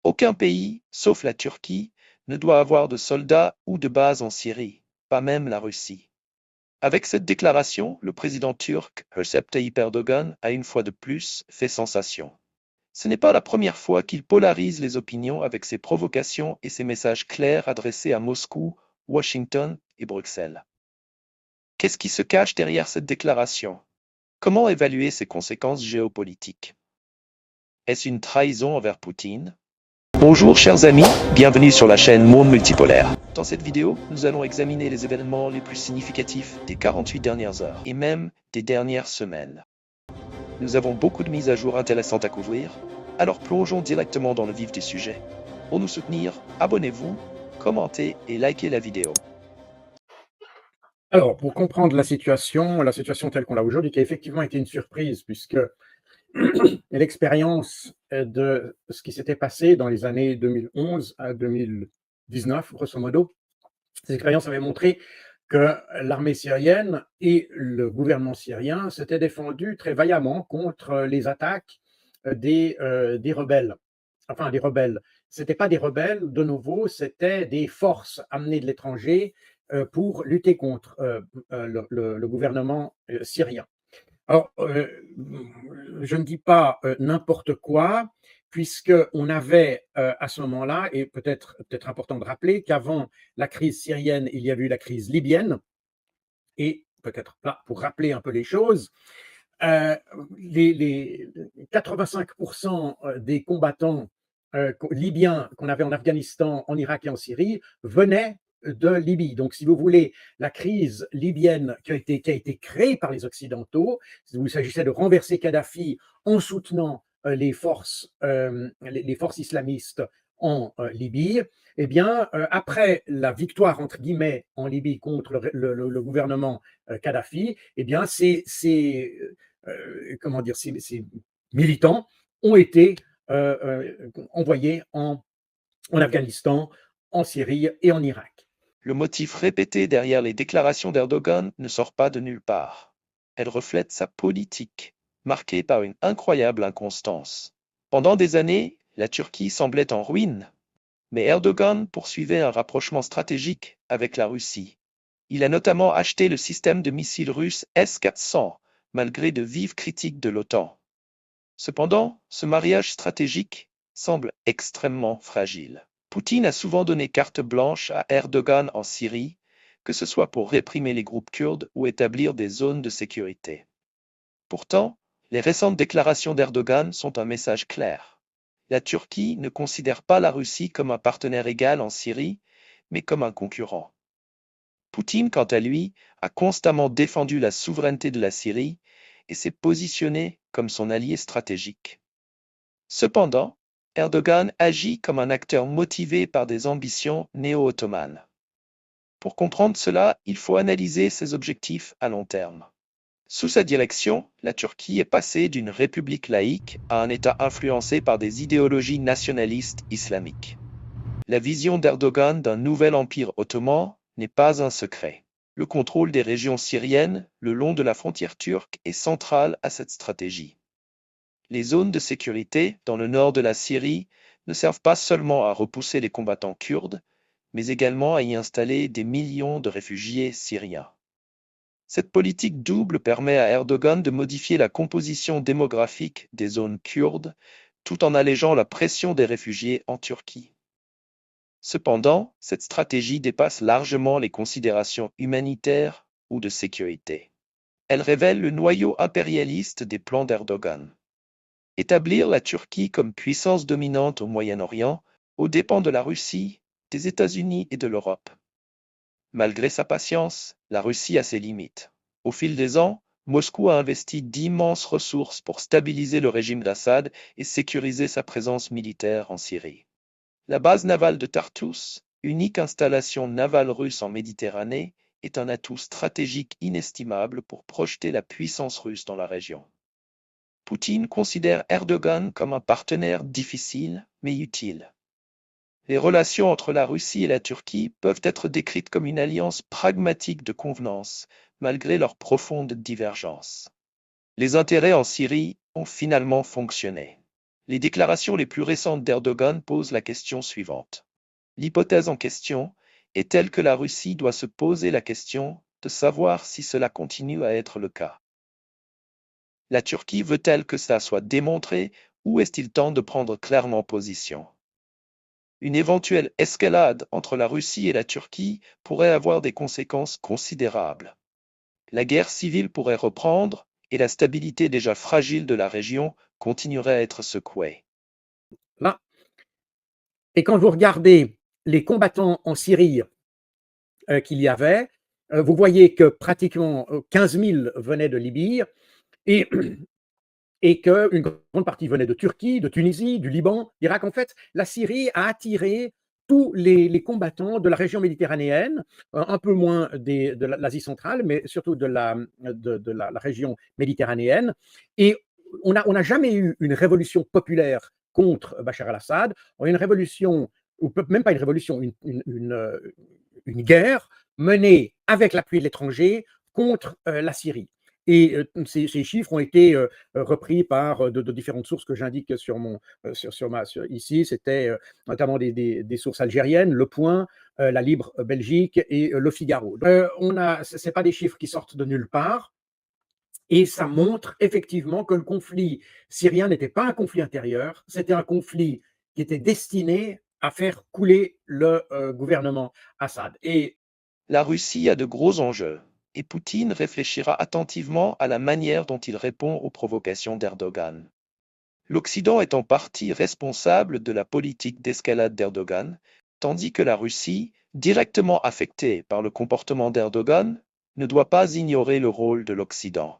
Aucun pays, sauf la Turquie, ne doit avoir de soldats ou de bases en Syrie, pas même la Russie. Avec cette déclaration, le président turc Recep Tayyip Erdogan a une fois de plus fait sensation. Ce n'est pas la première fois qu'il polarise les opinions avec ses provocations et ses messages clairs adressés à Moscou, Washington et Bruxelles. Qu'est-ce qui se cache derrière cette déclaration? Comment évaluer ses conséquences géopolitiques? Est-ce une trahison envers Poutine? Bonjour chers amis, bienvenue sur la chaîne Monde Multipolaire. Dans cette vidéo, nous allons examiner les événements les plus significatifs des 48 dernières heures et même des dernières semaines. Nous avons beaucoup de mises à jour intéressantes à couvrir, alors plongeons directement dans le vif du sujet. Pour nous soutenir, abonnez-vous, commentez et likez la vidéo. Alors, pour comprendre la situation telle qu'on l'a aujourd'hui, qui a effectivement été une surprise, puisque l'expérience de ce qui s'était passé dans les années 2011 à 2019, grosso modo, cette expérience avait montré que l'armée syrienne et le gouvernement syrien s'étaient défendus très vaillamment contre les attaques des rebelles. Enfin, des rebelles. Ce n'étaient pas des rebelles, de nouveau, c'était des forces amenées de l'étranger pour lutter contre le gouvernement syrien. Alors, je ne dis pas n'importe quoi, puisqu'on avait à ce moment-là, et peut-être important de rappeler qu'avant la crise syrienne, il y avait eu la crise libyenne, et peut-être pas pour rappeler un peu les choses, euh, les 85% des combattants libyens qu'on avait en Afghanistan, en Irak et en Syrie venaient de Libye. Donc, si vous voulez, la crise libyenne qui a été créée par les Occidentaux, il s'agissait de renverser Kadhafi en soutenant les forces islamistes en Libye. Eh bien, après la victoire, entre guillemets, en Libye contre le gouvernement Kadhafi, eh bien, comment dire, ces militants ont été envoyés en Afghanistan, en Syrie et en Irak. Le motif répété derrière les déclarations d'Erdogan ne sort pas de nulle part. Elle reflète sa politique, marquée par une incroyable inconstance. Pendant des années, la Turquie semblait en ruine, mais Erdogan poursuivait un rapprochement stratégique avec la Russie. Il a notamment acheté le système de missiles russe S-400, malgré de vives critiques de l'OTAN. Cependant, ce mariage stratégique semble extrêmement fragile. Poutine a souvent donné carte blanche à Erdogan en Syrie, que ce soit pour réprimer les groupes kurdes ou établir des zones de sécurité. Pourtant, les récentes déclarations d'Erdogan sont un message clair. La Turquie ne considère pas la Russie comme un partenaire égal en Syrie, mais comme un concurrent. Poutine, quant à lui, a constamment défendu la souveraineté de la Syrie et s'est positionné comme son allié stratégique. Cependant, Erdogan agit comme un acteur motivé par des ambitions néo-ottomanes. Pour comprendre cela, il faut analyser ses objectifs à long terme. Sous sa direction, la Turquie est passée d'une république laïque à un État influencé par des idéologies nationalistes islamiques. La vision d'Erdogan d'un nouvel empire ottoman n'est pas un secret. Le contrôle des régions syriennes le long de la frontière turque est central à cette stratégie. Les zones de sécurité dans le nord de la Syrie ne servent pas seulement à repousser les combattants kurdes, mais également à y installer des millions de réfugiés syriens. Cette politique double permet à Erdogan de modifier la composition démographique des zones kurdes tout en allégeant la pression des réfugiés en Turquie. Cependant, cette stratégie dépasse largement les considérations humanitaires ou de sécurité. Elle révèle le noyau impérialiste des plans d'Erdogan. Établir la Turquie comme puissance dominante au Moyen-Orient aux dépens de la Russie, des États-Unis et de l'Europe. Malgré sa patience, la Russie a ses limites. Au fil des ans, Moscou a investi d'immenses ressources pour stabiliser le régime d'Assad et sécuriser sa présence militaire en Syrie. La base navale de Tartus, unique installation navale russe en Méditerranée, est un atout stratégique inestimable pour projeter la puissance russe dans la région. Poutine considère Erdogan comme un partenaire difficile mais utile. Les relations entre la Russie et la Turquie peuvent être décrites comme une alliance pragmatique de convenance, malgré leurs profondes divergences. Les intérêts en Syrie ont finalement fonctionné. Les déclarations les plus récentes d'Erdogan posent la question suivante. L'hypothèse en question est telle que la Russie doit se poser la question de savoir si cela continue à être le cas. La Turquie veut-elle que cela soit démontré ou est-il temps de prendre clairement position? Une éventuelle escalade entre la Russie et la Turquie pourrait avoir des conséquences considérables. La guerre civile pourrait reprendre et la stabilité déjà fragile de la région continuerait à être secouée. Là. Et quand vous regardez les combattants en Syrie qu'il y avait, vous voyez que pratiquement 15 000 venaient de Libye et, et qu'une grande partie venait de Turquie, de Tunisie, du Liban, d'Irak. En fait, la Syrie a attiré tous les combattants de la région méditerranéenne, un peu moins de l'Asie centrale, mais surtout de la région méditerranéenne. Et on n'a jamais eu une révolution populaire contre Bachar al-Assad, on a une révolution, ou même pas une révolution, une guerre menée avec l'appui de l'étranger contre la Syrie. Et ces chiffres ont été repris par de différentes sources que j'indique ici. C'était notamment des sources algériennes, Le Point, La Libre Belgique et Le Figaro. Ce n'est pas des chiffres qui sortent de nulle part. Et ça montre effectivement que le conflit syrien n'était pas un conflit intérieur, c'était un conflit qui était destiné à faire couler le gouvernement Assad. Et La Russie a de gros enjeux, et Poutine réfléchira attentivement à la manière dont il répond aux provocations d'Erdogan. L'Occident est en partie responsable de la politique d'escalade d'Erdogan, tandis que la Russie, directement affectée par le comportement d'Erdogan, ne doit pas ignorer le rôle de l'Occident.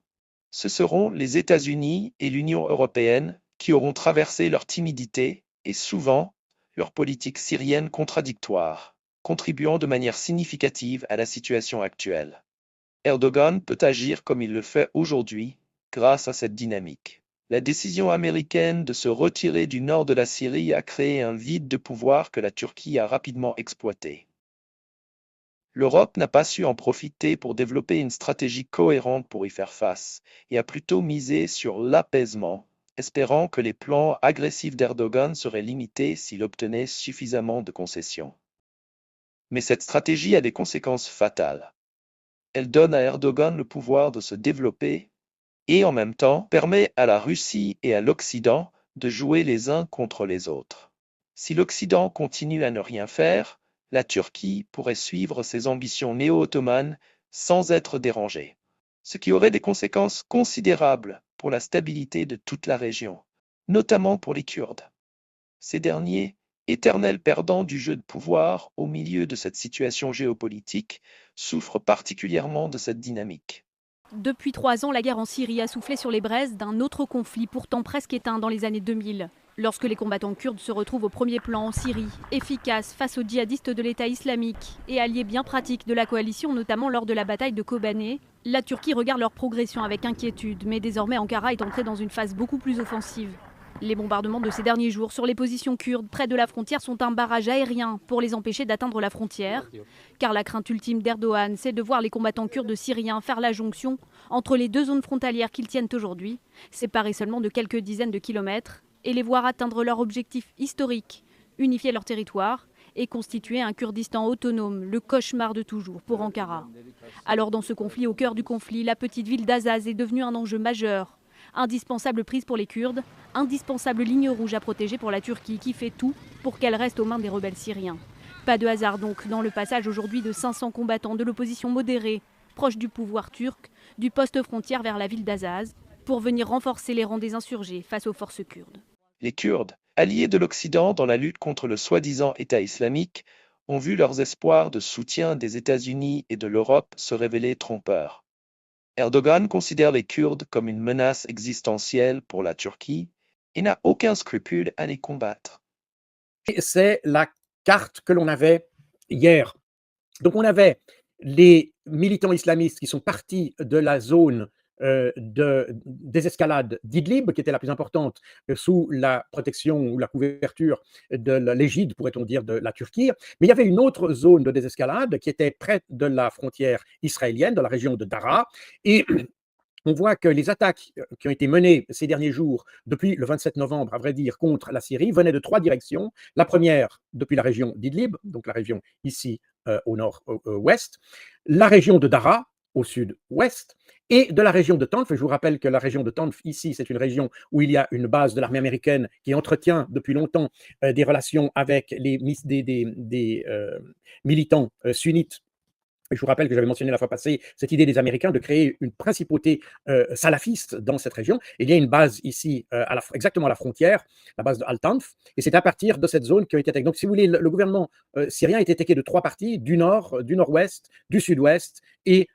Ce seront les États-Unis et l'Union européenne qui auront traversé leur timidité et souvent leur politique syrienne contradictoire, contribuant de manière significative à la situation actuelle. Erdogan peut agir comme il le fait aujourd'hui grâce à cette dynamique. La décision américaine de se retirer du nord de la Syrie a créé un vide de pouvoir que la Turquie a rapidement exploité. L'Europe n'a pas su en profiter pour développer une stratégie cohérente pour y faire face, et a plutôt misé sur l'apaisement, espérant que les plans agressifs d'Erdogan seraient limités s'il obtenait suffisamment de concessions. Mais cette stratégie a des conséquences fatales. Elle donne à Erdogan le pouvoir de se développer et en même temps permet à la Russie et à l'Occident de jouer les uns contre les autres. Si l'Occident continue à ne rien faire, la Turquie pourrait suivre ses ambitions néo-ottomanes sans être dérangée, ce qui aurait des conséquences considérables pour la stabilité de toute la région, notamment pour les Kurdes. Ces derniers, éternels perdants du jeu de pouvoir au milieu de cette situation géopolitique, souffrent particulièrement de cette dynamique. Depuis 3 ans, la guerre en Syrie a soufflé sur les braises d'un autre conflit pourtant presque éteint dans les années 2000. Lorsque les combattants kurdes se retrouvent au premier plan en Syrie, efficaces face aux djihadistes de l'État islamique et alliés bien pratiques de la coalition, notamment lors de la bataille de Kobané, la Turquie regarde leur progression avec inquiétude, mais désormais Ankara est entrée dans une phase beaucoup plus offensive. Les bombardements de ces derniers jours sur les positions kurdes près de la frontière sont un barrage aérien pour les empêcher d'atteindre la frontière. Car la crainte ultime d'Erdogan, c'est de voir les combattants kurdes syriens faire la jonction entre les deux zones frontalières qu'ils tiennent aujourd'hui, séparées seulement de quelques dizaines de kilomètres, et les voir atteindre leur objectif historique, unifier leur territoire et constituer un Kurdistan autonome, le cauchemar de toujours pour Ankara. Alors dans ce conflit, au cœur du conflit, la petite ville d'Azaz est devenue un enjeu majeur. Indispensable prise pour les Kurdes, indispensable ligne rouge à protéger pour la Turquie qui fait tout pour qu'elle reste aux mains des rebelles syriens. Pas de hasard donc dans le passage aujourd'hui de 500 combattants de l'opposition modérée, proche du pouvoir turc, du poste frontière vers la ville d'Azaz, pour venir renforcer les rangs des insurgés face aux forces kurdes. Les Kurdes, alliés de l'Occident dans la lutte contre le soi-disant État islamique, ont vu leurs espoirs de soutien des États-Unis et de l'Europe se révéler trompeurs. Erdogan considère les Kurdes comme une menace existentielle pour la Turquie et n'a aucun scrupule à les combattre. c'est la carte que l'on avait hier. Donc on avait les militants islamistes qui sont partis de la zone de désescalade d'Idlib, qui était la plus importante sous la protection ou la couverture de l'égide, pourrait-on dire, de la Turquie. Mais il y avait une autre zone de désescalade qui était près de la frontière israélienne, dans la région de Daraa. Et on voit que les attaques qui ont été menées ces derniers jours, depuis le 27 novembre, à vrai dire, contre la Syrie, venaient de 3 directions. La première, depuis la région d'Idlib, donc la région ici au nord-ouest, la région de Daraa, au sud-ouest, et de la région de Tanf. Je vous rappelle que la région de Tanf, ici, c'est une région où il y a une base de l'armée américaine qui entretient depuis longtemps des relations avec des militants sunnites. Je vous rappelle que j'avais mentionné la fois passée cette idée des Américains de créer une principauté salafiste dans cette région. Il y a une base ici, exactement à la frontière, la base de Al-Tanf, et c'est à partir de cette zone qui a été attaquée. Donc, si vous voulez, le gouvernement syrien a été attaqué de 3 parties, du nord, du nord-ouest, du sud-ouest et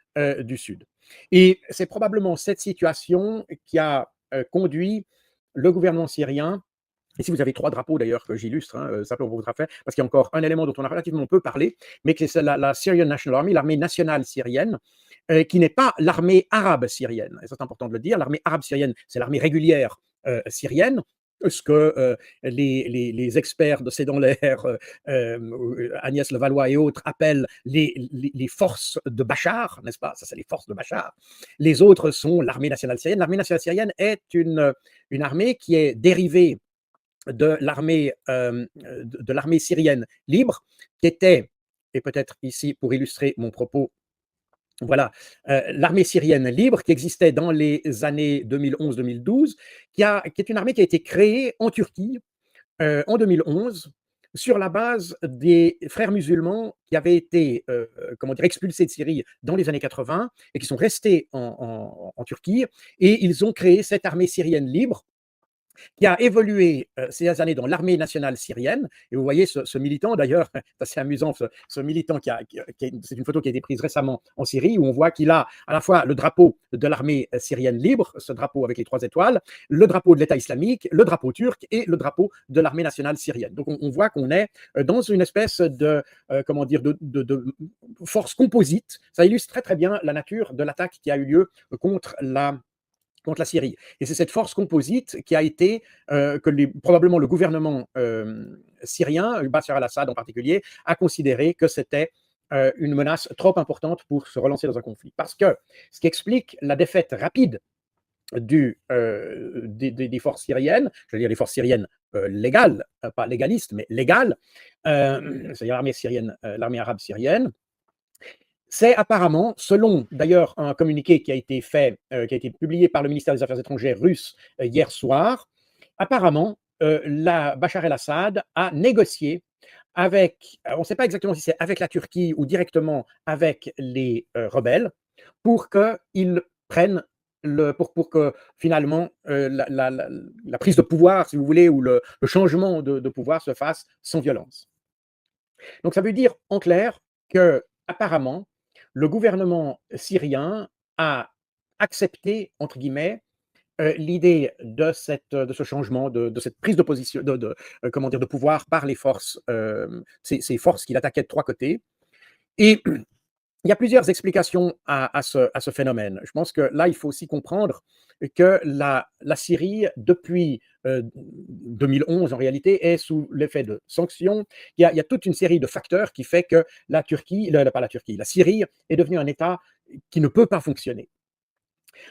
du sud. Et c'est probablement cette situation qui a conduit le gouvernement syrien. Ici, vous avez 3 drapeaux d'ailleurs que j'illustre, hein, simplement pour votre affaire, parce qu'il y a encore un élément dont on a relativement peu parlé, mais que c'est la Syrian National Army, l'armée nationale syrienne, qui n'est pas l'armée arabe syrienne. Et c'est important de le dire, l'armée arabe syrienne, c'est l'armée régulière syrienne, ce que les experts de C'est dans l'air, Agnès Levallois et autres, appellent les forces de Bachar, n'est-ce pas? Ça, c'est les forces de Bachar. Les autres sont l'armée nationale syrienne. L'armée nationale syrienne est une armée qui est dérivée de l'armée syrienne libre, qui était, et peut-être ici pour illustrer mon propos, voilà, l'armée syrienne libre qui existait dans les années 2011-2012, qui est une armée qui a été créée en Turquie en 2011 sur la base des frères musulmans qui avaient été expulsés de Syrie dans les années 80 et qui sont restés en Turquie, et ils ont créé cette armée syrienne libre qui a évolué ces années dans l'armée nationale syrienne. Et vous voyez ce militant, d'ailleurs, c'est assez amusant, ce militant c'est une photo qui a été prise récemment en Syrie, où on voit qu'il a à la fois le drapeau de l'armée syrienne libre, ce drapeau avec les 3 étoiles, le drapeau de l'État islamique, le drapeau turc et le drapeau de l'armée nationale syrienne. Donc on voit qu'on est dans une espèce de force composite. Ça illustre très très bien la nature de l'attaque qui a eu lieu contre la Syrie. Et c'est cette force composite qui a été, probablement le gouvernement syrien, Bachar al-Assad en particulier, a considéré que c'était une menace trop importante pour se relancer dans un conflit. Parce que ce qui explique la défaite rapide des forces syriennes, je veux dire les forces syriennes légales, pas légalistes, mais légales, c'est-à-dire l'armée arabe syrienne, c'est apparemment, selon d'ailleurs un communiqué qui a été publié par le ministère des Affaires étrangères russe hier soir, apparemment, Bachar el-Assad a négocié avec, on ne sait pas exactement si c'est avec la Turquie ou directement avec les rebelles, pour qu'ils prennent pour que finalement la prise de pouvoir, si vous voulez, ou le changement de pouvoir se fasse sans violence. Donc ça veut dire en clair que apparemment le gouvernement syrien a accepté, entre guillemets, l'idée de ce changement, de cette prise de position, de pouvoir par les forces, ces forces qu'il attaquait de 3 côtés. Et il y a plusieurs explications à ce phénomène. Je pense que là, il faut aussi comprendre que la Syrie, depuis 2011, en réalité, est sous l'effet de sanctions. Il y a toute une série de facteurs qui fait que la Syrie est devenue un État qui ne peut pas fonctionner.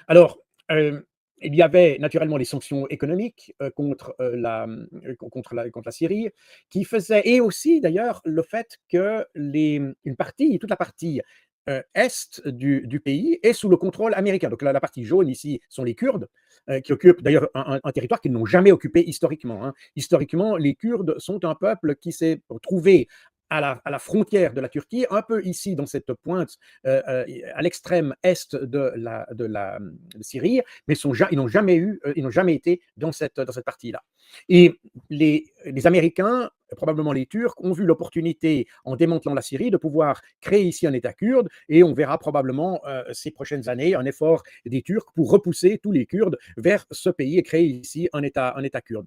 Alors, il y avait naturellement les sanctions économiques contre la Syrie, qui faisaient, et aussi d'ailleurs le fait que toute la partie est du pays est sous le contrôle américain. Donc la partie jaune ici sont les Kurdes, qui occupent d'ailleurs un territoire qu'ils n'ont jamais occupé historiquement, hein. Historiquement, les Kurdes sont un peuple qui s'est trouvé à la frontière de la Turquie, un peu ici dans cette pointe à l'extrême est de la Syrie, mais ils n'ont jamais été dans cette partie-là. Et les Américains, probablement les Turcs, ont vu l'opportunité, en démantelant la Syrie, de pouvoir créer ici un État kurde, et on verra probablement ces prochaines années un effort des Turcs pour repousser tous les Kurdes vers ce pays et créer ici un État kurde.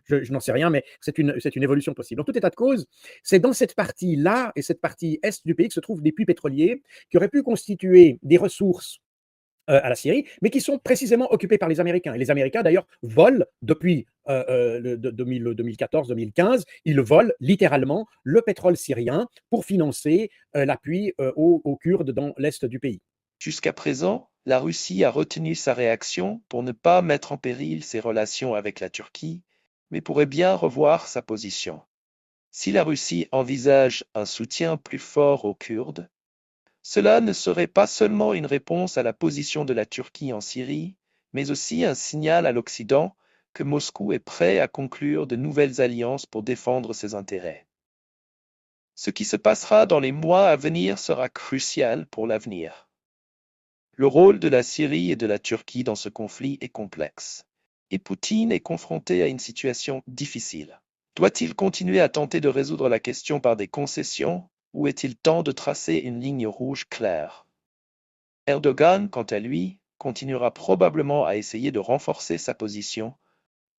Je n'en sais rien, mais c'est une évolution possible. En tout état de cause, c'est dans cette partie-là et cette partie est du pays que se trouvent des puits pétroliers qui auraient pu constituer des ressources à la Syrie, mais qui sont précisément occupés par les Américains. Et les Américains, d'ailleurs, volent depuis 2014-2015, ils volent littéralement le pétrole syrien pour financer l'appui aux Kurdes dans l'est du pays. Jusqu'à présent, la Russie a retenu sa réaction pour ne pas mettre en péril ses relations avec la Turquie, mais pourrait bien revoir sa position. Si la Russie envisage un soutien plus fort aux Kurdes, cela ne serait pas seulement une réponse à la position de la Turquie en Syrie, mais aussi un signal à l'Occident que Moscou est prêt à conclure de nouvelles alliances pour défendre ses intérêts. Ce qui se passera dans les mois à venir sera crucial pour l'avenir. Le rôle de la Syrie et de la Turquie dans ce conflit est complexe, et Poutine est confronté à une situation difficile. Doit-il continuer à tenter de résoudre la question par des concessions, ou est-il temps de tracer une ligne rouge claire? Erdogan, quant à lui, continuera probablement à essayer de renforcer sa position,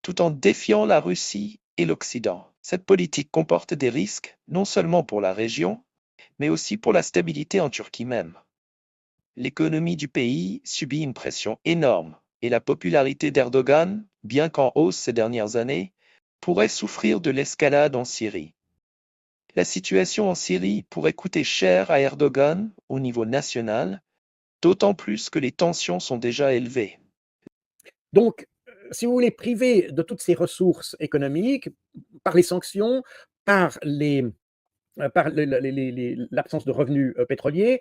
tout en défiant la Russie et l'Occident. Cette politique comporte des risques, non seulement pour la région, mais aussi pour la stabilité en Turquie même. L'économie du pays subit une pression énorme, et la popularité d'Erdogan, bien qu'en hausse ces dernières années, pourrait souffrir de l'escalade en Syrie. La situation en Syrie pourrait coûter cher à Erdogan au niveau national, d'autant plus que les tensions sont déjà élevées. Donc, si vous voulez, priver de toutes ces ressources économiques par les sanctions, par l'absence de revenus pétroliers,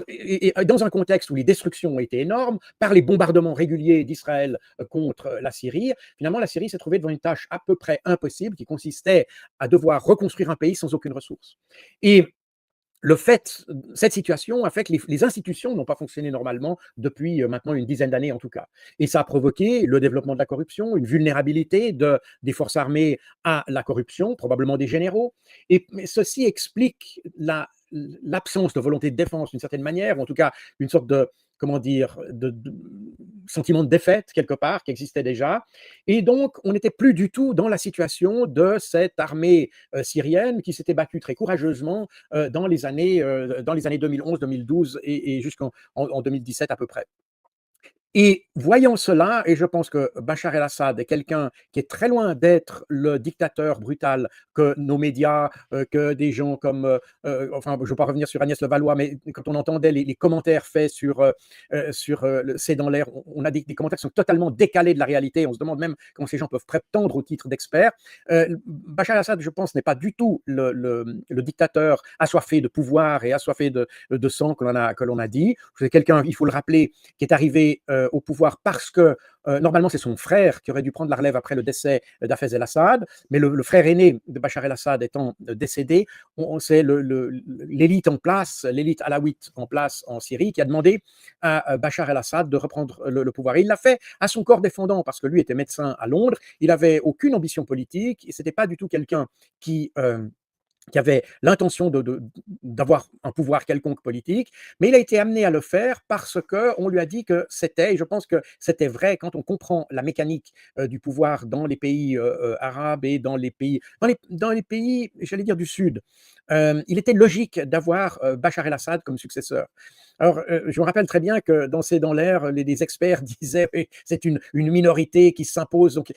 et dans un contexte où les destructions ont été énormes, par les bombardements réguliers d'Israël contre la Syrie, finalement, la Syrie s'est trouvée devant une tâche à peu près impossible qui consistait à devoir reconstruire un pays sans aucune ressource. Et cette situation a fait que les institutions n'ont pas fonctionné normalement depuis maintenant une dizaine d'années en tout cas. Et ça a provoqué le développement de la corruption, une vulnérabilité des forces armées à la corruption, probablement des généraux. Mais ceci explique l'absence de volonté de défense d'une certaine manière, ou en tout cas une sorte de, comment dire, de sentiment de défaite quelque part qui existait déjà. Et donc, on n'était plus du tout dans la situation de cette armée syrienne qui s'était battue très courageusement dans les années 2011, 2012 et jusqu'en 2017 à peu près. Et voyant cela, et je pense que Bachar el-Assad est quelqu'un qui est très loin d'être le dictateur brutal que nos médias, que des gens comme, enfin, je ne veux pas revenir sur Agnès Levallois, mais quand on entendait les commentaires faits sur C'est dans l'air, on a des commentaires qui sont totalement décalés de la réalité. On se demande même comment ces gens peuvent prétendre au titre d'expert. Bachar el-Assad, je pense, n'est pas du tout le dictateur assoiffé de pouvoir et assoiffé de sang que l'on a dit. C'est quelqu'un, il faut le rappeler, qui est arrivé au pouvoir parce que normalement c'est son frère qui aurait dû prendre la relève après le décès d'Hafez el-Assad, mais le frère aîné de Bachar el-Assad étant décédé, c'est l'élite en place, l'élite alaouite en place en Syrie qui a demandé à Bachar el-Assad de reprendre le pouvoir. Et il l'a fait à son corps défendant parce que lui était médecin à Londres, il n'avait aucune ambition politique, et c'était pas du tout quelqu'un qui avait l'intention d'avoir un pouvoir quelconque politique, mais il a été amené à le faire parce qu'on lui a dit que c'était, et je pense que c'était vrai quand on comprend la mécanique du pouvoir dans les pays arabes et dans les pays, j'allais dire, du Sud. Il était logique d'avoir Bachar el-Assad comme successeur. Alors, je me rappelle très bien que C'est dans l'air, les experts disaient c'est une minorité qui s'impose. Donc,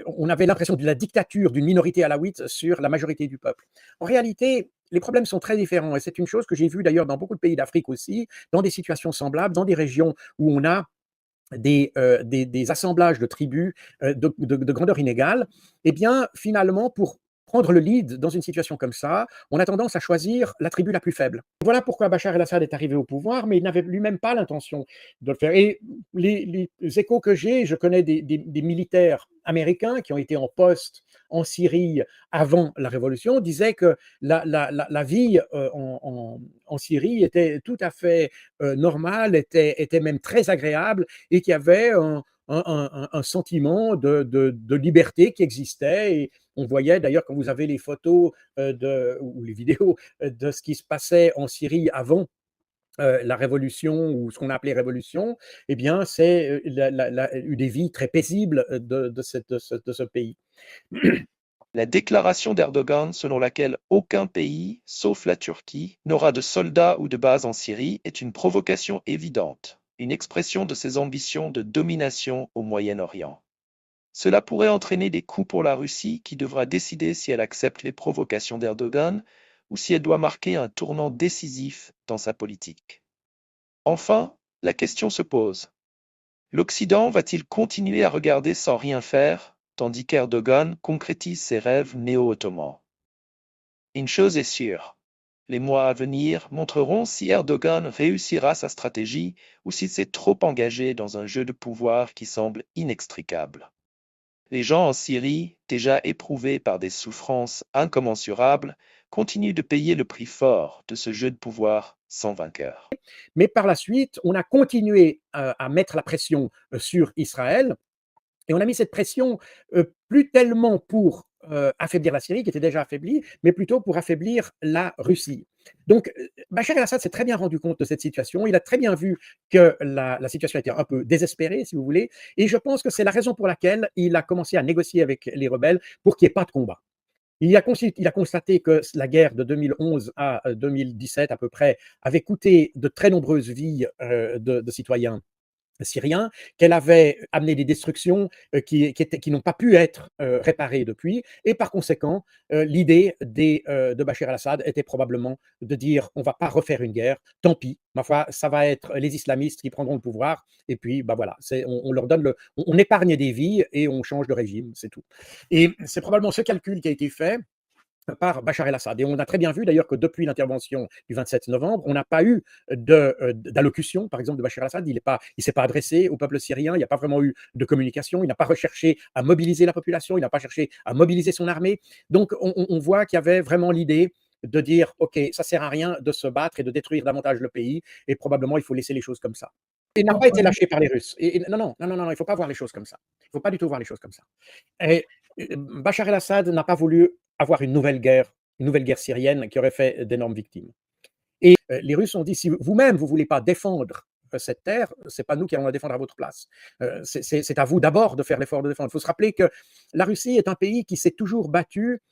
on avait l'impression de la dictature d'une minorité alaouite sur la majorité du peuple. En réalité, les problèmes sont très différents et c'est une chose que j'ai vue d'ailleurs dans beaucoup de pays d'Afrique aussi, dans des situations semblables, dans des régions où on a des assemblages de tribus de grandeur inégale. Eh bien, finalement, pour prendre le lead dans une situation comme ça, on a tendance à choisir la tribu la plus faible. Voilà pourquoi Bachar el-Assad est arrivé au pouvoir, mais il n'avait lui-même pas l'intention de le faire. Et les échos que j'ai, je connais des militaires américains qui ont été en poste en Syrie avant la révolution, disaient que la vie en Syrie était tout à fait normale, était même très agréable, et qu'il y avait un sentiment de liberté qui existait. Et on voyait d'ailleurs, quand vous avez les photos ou les vidéos de ce qui se passait en Syrie avant la révolution, ou ce qu'on a appelé révolution, eh bien, c'est des vies très paisibles de ce pays. La déclaration d'Erdogan selon laquelle aucun pays, sauf la Turquie, n'aura de soldats ou de bases en Syrie est une provocation évidente, une expression de ses ambitions de domination au Moyen-Orient. Cela pourrait entraîner des coûts pour la Russie qui devra décider si elle accepte les provocations d'Erdogan ou si elle doit marquer un tournant décisif dans sa politique. Enfin, La question se pose. L'Occident va-t-il continuer à regarder sans rien faire, tandis qu'Erdogan concrétise ses rêves néo-ottomans? Une chose est sûre, les mois à venir montreront si Erdogan réussira sa stratégie ou s'il s'est trop engagé dans un jeu de pouvoir qui semble inextricable. Les gens en Syrie, déjà éprouvés par des souffrances incommensurables, continuent de payer le prix fort de ce jeu de pouvoir sans vainqueur. Mais par la suite, on a continué à mettre la pression sur Israël et on a mis cette pression plus tellement pour affaiblir la Syrie, qui était déjà affaiblie, mais plutôt pour affaiblir la Russie. Donc, Bachar el-Assad s'est très bien rendu compte de cette situation. Il a très bien vu que la situation était un peu désespérée, si vous voulez. Et je pense que c'est la raison pour laquelle il a commencé à négocier avec les rebelles pour qu'il n'y ait pas de combat. Il a constaté que la guerre de 2011 à 2017 à peu près avait coûté de très nombreuses vies de citoyens syriens, qu'elle avait amené des destructions qui n'ont pas pu être réparées depuis. Et par conséquent, l'idée de Bachar el-Assad était probablement de dire on ne va pas refaire une guerre, tant pis, ma foi, ça va être les islamistes qui prendront le pouvoir. Et puis, bah voilà, on leur donne on épargne des vies et on change de régime, c'est tout. Et c'est probablement ce calcul qui a été fait par Bachar el-Assad. Et on a très bien vu d'ailleurs que depuis l'intervention du 27 novembre, on n'a pas eu d'allocution, par exemple, de Bachar el-Assad. Il ne s'est pas adressé au peuple syrien, il n'y a pas vraiment eu de communication, il n'a pas recherché à mobiliser la population, il n'a pas cherché à mobiliser son armée. Donc on voit qu'il y avait vraiment l'idée de dire, OK, ça ne sert à rien de se battre et de détruire davantage le pays, et probablement il faut laisser les choses comme ça. Il n'a pas été lâché par les Russes. Non, il ne faut pas voir les choses comme ça. Il ne faut pas du tout voir les choses comme ça. Et Bachar el-Assad n'a pas voulu avoir une nouvelle guerre syrienne qui aurait fait d'énormes victimes. Et les Russes ont dit, si vous-même, vous ne voulez pas défendre cette terre, ce n'est pas nous qui allons la défendre à votre place. C'est à vous d'abord de faire l'effort de défendre. Il faut se rappeler que la Russie est un pays qui s'est toujours battu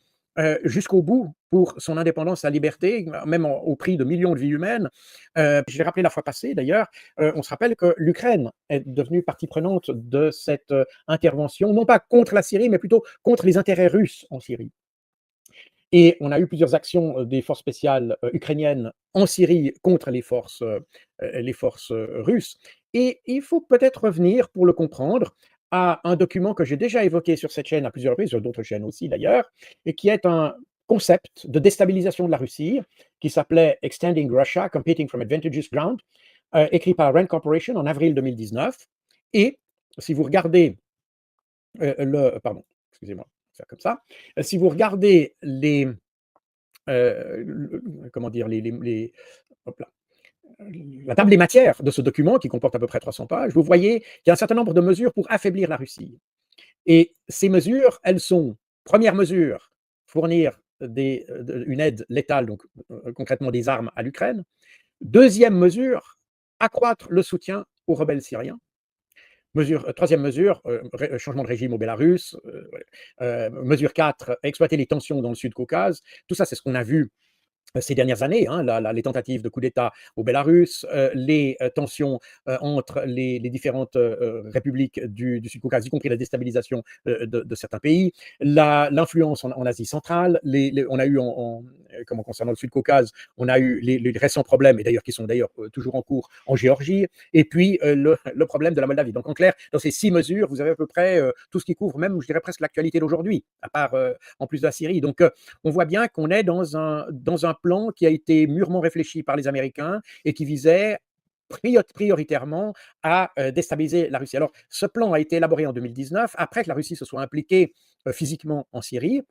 jusqu'au bout pour son indépendance, sa liberté, même au prix de millions de vies humaines. Je l'ai rappelé la fois passée d'ailleurs, on se rappelle que l'Ukraine est devenue partie prenante de cette intervention, non pas contre la Syrie, mais plutôt contre les intérêts russes en Syrie. Et on a eu plusieurs actions des forces spéciales ukrainiennes en Syrie contre les forces russes. Et il faut peut-être revenir, pour le comprendre, à un document que j'ai déjà évoqué sur cette chaîne à plusieurs reprises, sur d'autres chaînes aussi d'ailleurs, et qui est un concept de déstabilisation de la Russie qui s'appelait Extending Russia, Competing from Advantageous Ground, écrit par Rand Corporation en avril 2019. Et si vous regardez pardon, excusez-moi, faire comme ça. Si vous regardez comment dire, hop là, la table des matières de ce document qui comporte à peu près 300 pages, vous voyez qu'il y a un certain nombre de mesures pour affaiblir la Russie. Et ces mesures, elles sont, première mesure, fournir une aide létale, donc concrètement des armes à l'Ukraine. Deuxième mesure, accroître le soutien aux rebelles syriens. Troisième mesure, changement de régime au Bélarus. Mesure 4, exploiter les tensions dans le Sud-Caucase. Tout ça, c'est ce qu'on a vu ces dernières années, hein, les tentatives de coup d'État au Bélarus, les tensions entre les différentes républiques du Sud-Caucase, y compris la déstabilisation de certains pays, l'influence en Asie centrale, on a eu concernant le Sud-Caucase, on a eu les récents problèmes, et d'ailleurs qui sont d'ailleurs toujours en cours en Géorgie, et puis le problème de la Moldavie. Donc en clair, dans ces 6 mesures, vous avez à peu près tout ce qui couvre, même je dirais presque l'actualité d'aujourd'hui, à part en plus de la Syrie. Donc on voit bien qu'on est dans un plan qui a été mûrement réfléchi par les Américains et qui visait prioritairement à déstabiliser la Russie. Alors, ce plan a été élaboré en 2019, après que la Russie se soit impliquée physiquement en Syrie.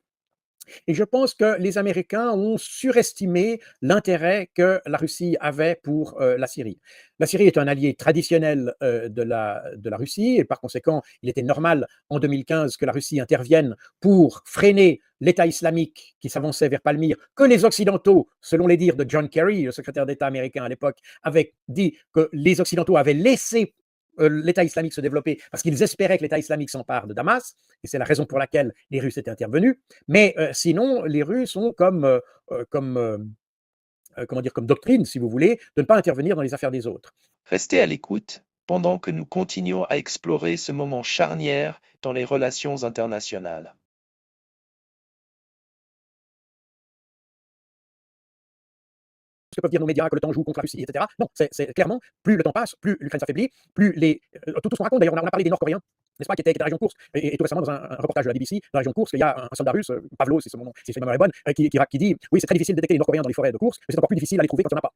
Et je pense que les Américains ont surestimé l'intérêt que la Russie avait pour la Syrie. La Syrie est un allié traditionnel de la Russie, et par conséquent, il était normal en 2015 que la Russie intervienne pour freiner l'État islamique qui s'avançait vers Palmyre, que les Occidentaux, selon les dires de John Kerry, le secrétaire d'État américain à l'époque, avaient dit que les Occidentaux avaient laissé l'État islamique se développer parce qu'ils espéraient que l'État islamique s'empare de Damas, et c'est la raison pour laquelle les Russes étaient intervenus. Mais sinon, les Russes ont comme doctrine, si vous voulez, de ne pas intervenir dans les affaires des autres. Restez à l'écoute pendant que nous continuons à explorer ce moment charnière dans les relations internationales. ce que peuvent dire nos médias, que le temps joue contre la Russie, etc. Non, c'est clairement, plus le temps passe, plus l'Ukraine s'affaiblit, plus tout ce qu'on raconte, d'ailleurs, on a parlé des Nord-Coréens, n'est-ce pas, qui étaient à la région Koursk, et tout récemment, dans un reportage de la BBC, dans la région Koursk, il y a un soldat russe, Pavlo, si ma mémoire est bonne, qui dit, oui, c'est très difficile de détecter les Nord-Coréens dans les forêts de Koursk, mais c'est encore plus difficile à les trouver quand il n'y en a pas.